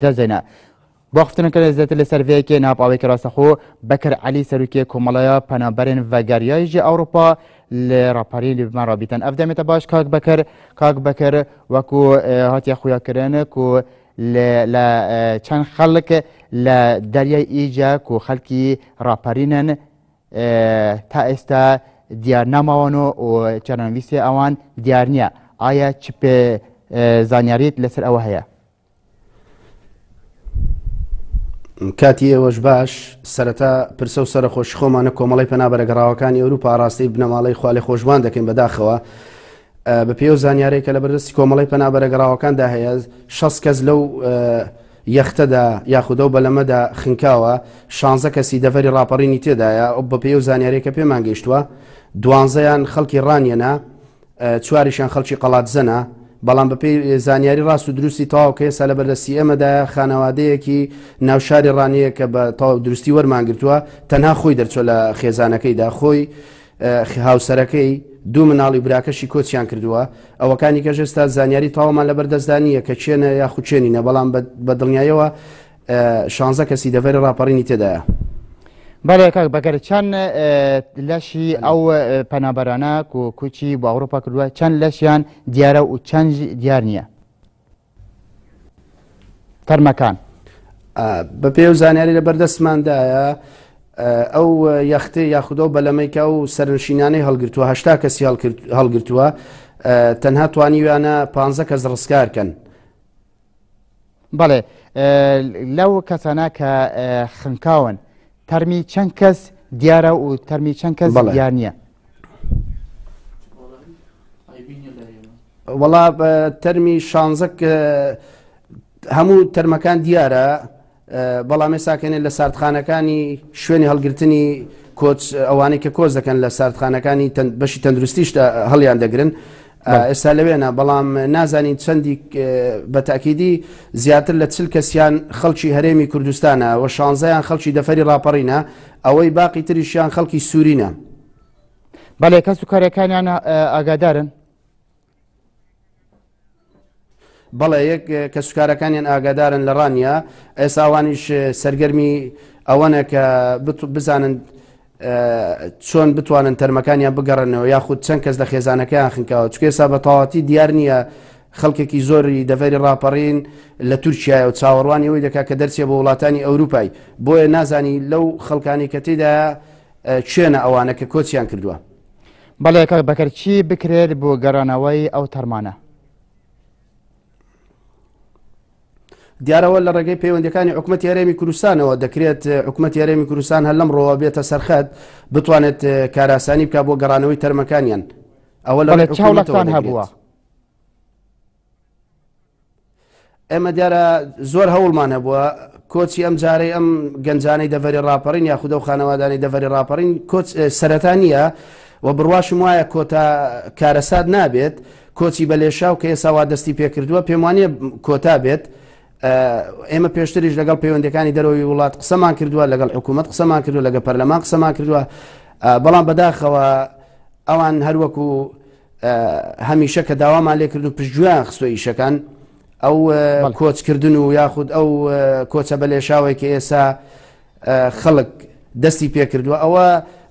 زينة باختن كان زيت السرفيه كي ناب اوي كراسخو بكر علي سروكي كومالايا بنابرين فاغاريا جي اوروبا لرابارين بمرابطن افدم تباش كاك بكر وكو هاتي اخويا كرن كو لا كان خلق لا دريا ايجا كو خلقي رابارينن تا استا ديار ناموانو و چرنويسي اوان ديارنيا آيا چپ زانياريت لسر او هيا کاتی ئێوەش باش سەرەتا پرسە و سەرخۆش خۆمانە کۆمەڵی پەنابەرەگەڕاوەکانی ئەوروپا ڕاستی بنەماڵەی خوا خۆشبان دەکەین بەداخەوە بە پێو زانیارەیە کە لە بەردەستی کۆمەڵی پەنابەرەگەڕاوەکاندا هەیە 6 کەس لەو یەختەدا یاخودە و بەلەمەدا خنکاوە 16 کەسی دەڤەری ڕاپەڕینی تێدایە ئەو بە پێو زانیارەیە کە پێمان گەیشتووە 12یان خەڵکی ڕانیەنا 4یان خەڵکی قەڵاتزەنە بەڵام بەپێی زانیاری ڕاست و دروستی تەواو کە ئێستا لە بەردەستی ئێمەدا خانەوادەیەکی ناوشاری ڕانیە کە بە تەواو دروستی وەرمانگرتووە تەنها خۆی دەرچۆ لە خێزانەکەیدا خۆی هاوسەرەکەی دوو مناڵی براکەشی کۆچیان کردووە ئەوەکانی کەش ئێستا زانیاری تەواومان لە بەردەستدانیە کە چێنە یاخود چێنینە بەڵام بە دڵنیاییەوە 16 کەسی دەڤەری ڕاپەڕینی تێدایە. بله کاک بکر چند لشی او پنابرانه کو کوچی با اروپا کردوه چند لشیان دیاره و چند دیار نیه تر مکان بە پێو زانیاری لە بەردەستماندایە ئەو یەختەی یاخودە و بەلەمەی کە ئەو سەرنشینانەی هەڵگرتووە 80 کەسی هەڵگرتووە تەنها توانیویانە 15 کەس ڕزگارکەن. بله لەو کەسانە کە خنکاون ترمی چند کس دیاره و ترمی چند کس دیار نیه؟ وڵا تەرمی 16 هەموو تەرمەکان دیارە بەڵام ێساکەنێت لە ساردخانەکانی شوێنی هەڵگرتنی کۆچ ئەوانەی کە کۆچ دەکەن لە ساردخانەکانی بەشی تەندروستیشدا هەڵیان دەگرن ئێستا لەوێنە بەڵام نازانین چەندی بەتاکیدی زیاتر لە 40 کەسیان خەڵکی هەرێمی کوردستانە و 16یان خەڵکی دەفەری ڕاپەڕینە ئەوەی باقی تریشیان خەڵکی سوورینە. بەڵێ کەس و کارەکانیان ئاگادارن؟ بەڵێ یەک کەسوکارەکانیان ئاگادارن لە ڕانیا ئێستا ئەوانیش سەرگەرمی ئەوەنە کە بزانن چۆن بتوانن تەرمەکانیان بگەڕنەوە یاخود چەند کەس لە خێزانەکەیان خنکاوە چکە ئێستا بە تەواوەتی دیار نییە خەڵکێکی زۆری دەڤەری ڕاپەڕین لە تورکیایە و چاوەڕوانی ئەوەی دەکات کە دەرچێ بە وڵاتانی ئەوروپای بۆیە نازانی لەو خەڵکانی کە تێدا چێنە ئەوانە کە کۆچیان کردووە. بەڵێ کاک بەکەر چی بکرێت بۆ گەڕانەوەی ئەو تەرمانە؟ دیارەوە لە ڕێگەی پەیوەندیەکانی حکوومەتی هەرێمی کوردستانەوە دەکرێت حکوومەتی هەرێمی کوردستان هەر لەمڕۆوە بێتە سەرخەت بتوانێت کاراسانی بکات بۆ گەڕانەوەی تەرمەکانیان. ئەوە لە چاوڵەتان هەبووە ئێمە دیارە زۆر هەوڵمان هەبووە کۆچی ئەم جارەی ئەم گەنجانەی دەڤەری ڕاپەڕین یاخودە و خانەوادانی دەڤەری ڕاپەڕین کۆچ سەرەتانیە و بڕواشم وایە کۆتا کارەسات نابێت کۆچی بەلێشاو کە ئێستا وا دەستی پێکردووە پێم وانییە کۆتا بێت. ئێمە پێشتریش لەگەڵ پەیوەندەکانی دەرەوەی وڵات قسەمان کردووە لەگەڵ حکوومەت قسەمان کردو لەگە پەرلەمان قسەمان کردووە بەڵام بەداخەوە ئەوان هەروەکو هەمیشە کە داوامان لێ کردو پشتگویان خستۆ ئیشەکان ئەو کۆچکردن و یاخود ئەو کۆچە بەلێشاوی کە ئێستا خەڵک دەستی پێکردووە ئەوە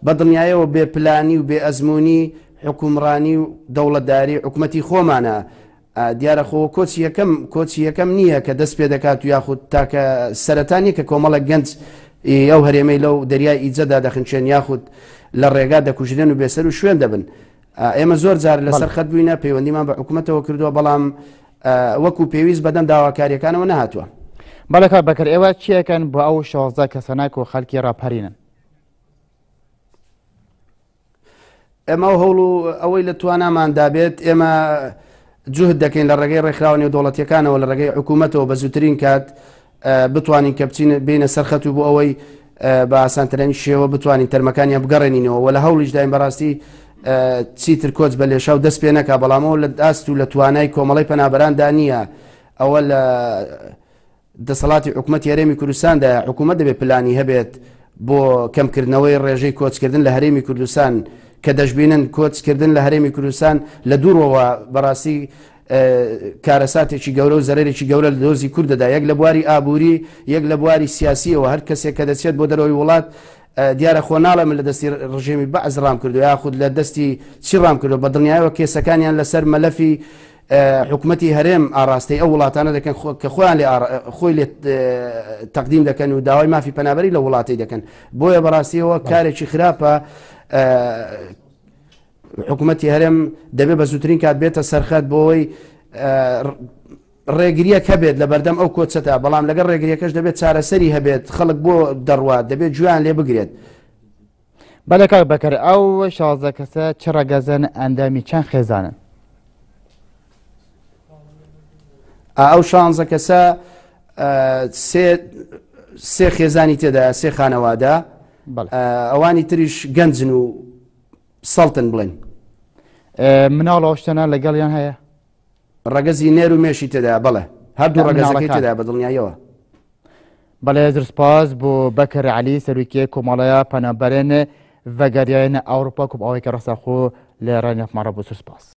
بە دڵنیایەوە بێ پلانی و بێ ئەزمموی حکومڕانی و دەوڵەتداری حکوومەتی خۆمانە دیارە خۆ کۆچی یەکەم نییە کە دەست پێ دەکات و یاخود تاکە سەرەتانی کە کۆمەڵە گەنج ئەو هەرێمەی لەو دەریای ئیجەدا دەخنچێن یاخود لە ڕێگا دەکوژرێن و بێسەر و شوێن دەبن. ئێمە زۆر جار لەسەر خەت بووینە پەیوەندیمان بە حکوومەتەوە کردووە بەڵام وەکو پێویست بەدەم داواکاریەکانەوە نەهاتووە. بەڵێ کاک بەکەر ئێوە چیەکەن بۆ ئەو 16 کەسانە و خەڵکی ڕاپەڕینن؟ ئێمە هەوڵ و ئەوەی لە تواناماندا بێت ئێمە جوهد دەکەین لە ڕێگەی ڕێکخراوە نێودەوڵەتیەکانەوە لە ڕێگەی حکوومەتەوە بە زووترین کات بتوانین کە بچین بینە سەرخەت و بۆ ئەوەی بە ئاسانترین شێوە بتوانین تەرمەکانیان بگەڕێنینەوە و لە هەوڵیش داین بەڕاستی چیتر کۆچ بە لێشاو دەست پێ نەکا بەڵامەوە لە داست و لە توانای کۆمەڵی پەنابەراندا نییە ئەوە لە دەسەڵاتی حکوومەتی هەرێمی کوردستاندا حکوومەت دەبێت پلانی هەبێت بۆ کەمکردنەوەی ڕێژەی کۆچکردن لە هەرێمی کوردستان کە دەشبینن کۆچکردن لە هەرێمی کوردستان لە دوورەوە بەڕاستی کارەساتێکی گەورە و زەرێکی گەورە لە دۆزی کوردەدا، یەک لە بواری ئابووری، یەک لە بواری سیاسیەوە. هەر کەسێک کە دەچێت بۆ دەرەوەی وڵات دیارە خۆ ناڵە من لە دەستی ڕژێمی بەعز ڕام کردو یاخود لە دەستی چی ڕام کردو، بە دڵنیایەوە کێسەکانیان لەسەر مەلەفی حکوومەتی هەرێم ئاڕاستی ئەو وڵاتانە دەکەن کە خۆیان خۆی لێ تەقدیم دەکەن و داوای مافی پەنابەری لە وڵاتی دەکەن. بۆیە بەڕاستیەوە کارێکی خراپە. حکوومەتی هەرێم دەبێت بە زووترین کات بێتە سەرخەت بۆەوەی ڕێگریە هەبێت لە بەردەم ئەو کۆچەتە، بەڵام لەگەر ڕێگریەکەش دەبێت چارەسەری هەبێت، خەڵک بۆ دەڕوات دەبێت جویان لێ بگرێت. بەڵێ کاک بەکەر، ئەو 16 کەسە چ ڕەگەزن ئەندامی چەند خێزانن؟ ئەو 16 کەسە سێ خێزانی تێدا، سێ خانەوادا، ئەوانی تریش گەنجن و سەڵتن بڵێن. مناڵەوەشتەنە لەگەڵیان هەیە؟ ڕەگەزی نێر و مێشی تێدا، بەڵێ هەردوو ڕەگەزەکەی تێدا بە دڵنیایەوە. بەڵێ زرسپاس بۆ بەکر عەلی سەرۆکیە کۆمەڵەیە پەنابەرێن ڤەگەریایەنە ئەوروپا کوب ئەوەی کە ڕەسەخۆ لە ڕێنێفمانڕە بۆ سوسپاس.